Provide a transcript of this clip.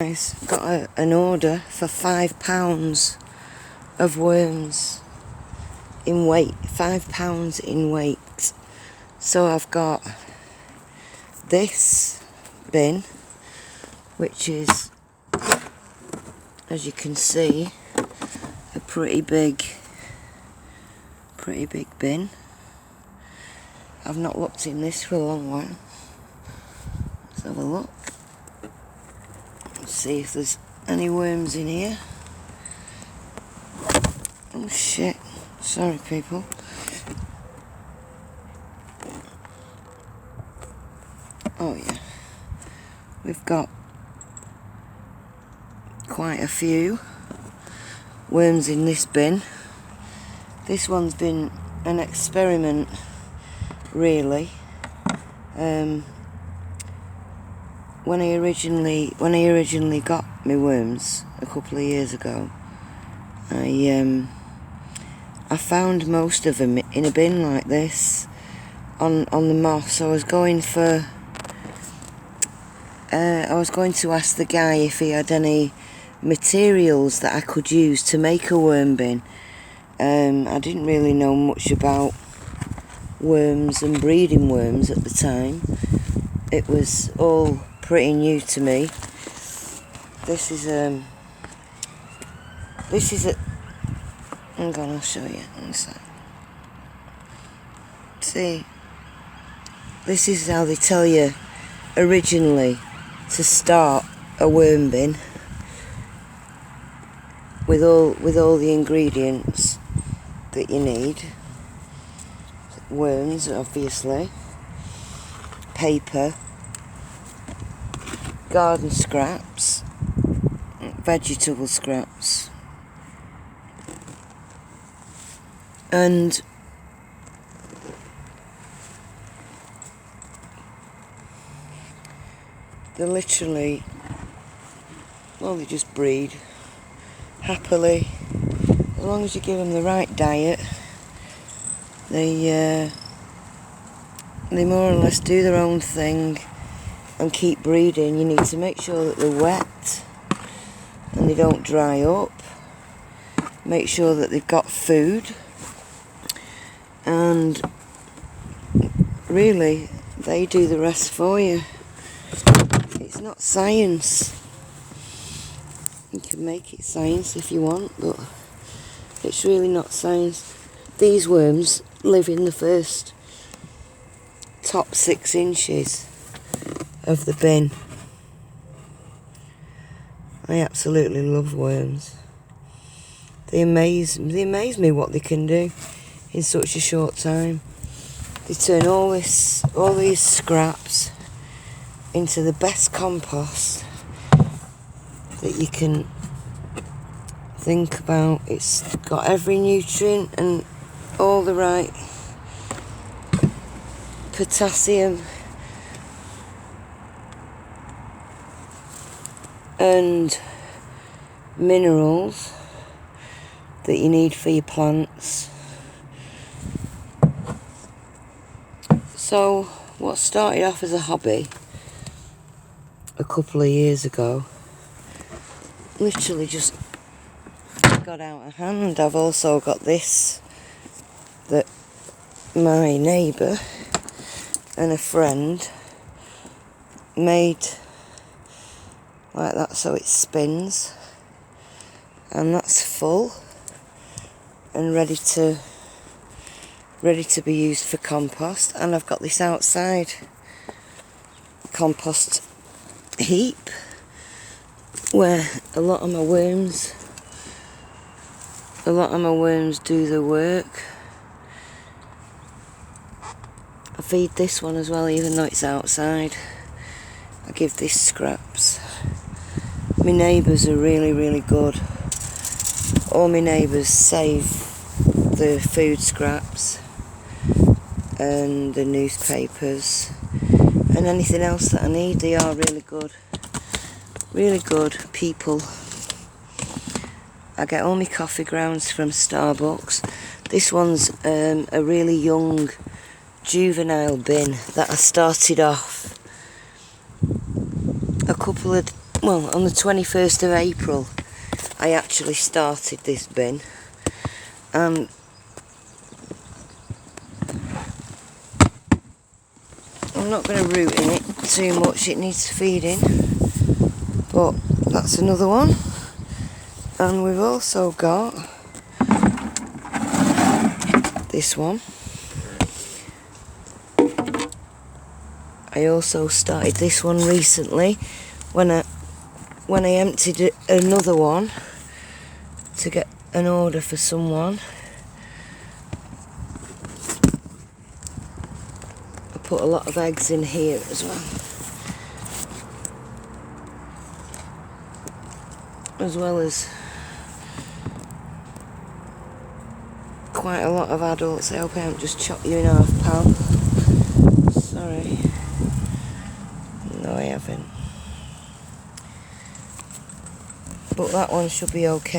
Guys, got an order for £5 of worms in weight. £5 in weight. So I've got this bin, which is, as you can see, a pretty big bin. I've not looked in this for a long while. Let's have a look. See if there's any worms in here. Oh shit, sorry people. Oh yeah, we've got quite a few worms in this bin. This one's been an experiment, really. When I originally got my worms a couple of years ago, I found most of them in a bin like this on the moss. So I was going to ask the guy if he had any materials that I could use to make a worm bin. I didn't really know much about worms and breeding worms at the time. It was all pretty new to me. This is a hang on, I'll show you. See, this is how they tell you originally to start a worm bin, with all the ingredients that you need. Worms, obviously, paper, garden scraps, vegetable scraps, and they're literally, well, they just breed happily as long as you give them the right diet. They more or less do their own thing and keep breeding. You need to make sure that they're wet and they don't dry up. Make sure that they've got food, and really they do the rest for you. It's not science. You can make it science if you want, but it's really not science. These worms live in the first top 6 inches of the bin. I absolutely love worms. They amaze me what they can do in such a short time. They turn all these scraps into the best compost that you can think about. It's got every nutrient and all the right potassium and minerals that you need for your plants. So what started off as a hobby a couple of years ago literally just got out of hand. I've also got this that my neighbour and a friend made like that, so it spins, and that's full and ready to be used for compost. And I've got this outside compost heap where a lot of my worms do the work. I feed this one as well, even though it's outside. I give this scraps. My neighbours are really, really good. All my neighbours save the food scraps and the newspapers and anything else that I need. They are really good people. I get all my coffee grounds from Starbucks. This one's a really young juvenile bin that I started off a couple of well, on the 21st of April, I actually started this bin, and I'm not going to root in it too much, it needs feeding, but that's another one. And we've also got this one. I also started this one recently when I emptied another one to get an order for someone. I put a lot of eggs in here as well as quite a lot of adults. I hope I haven't just chopped you in half, pal. Sorry. No, I haven't. But that one should be okay.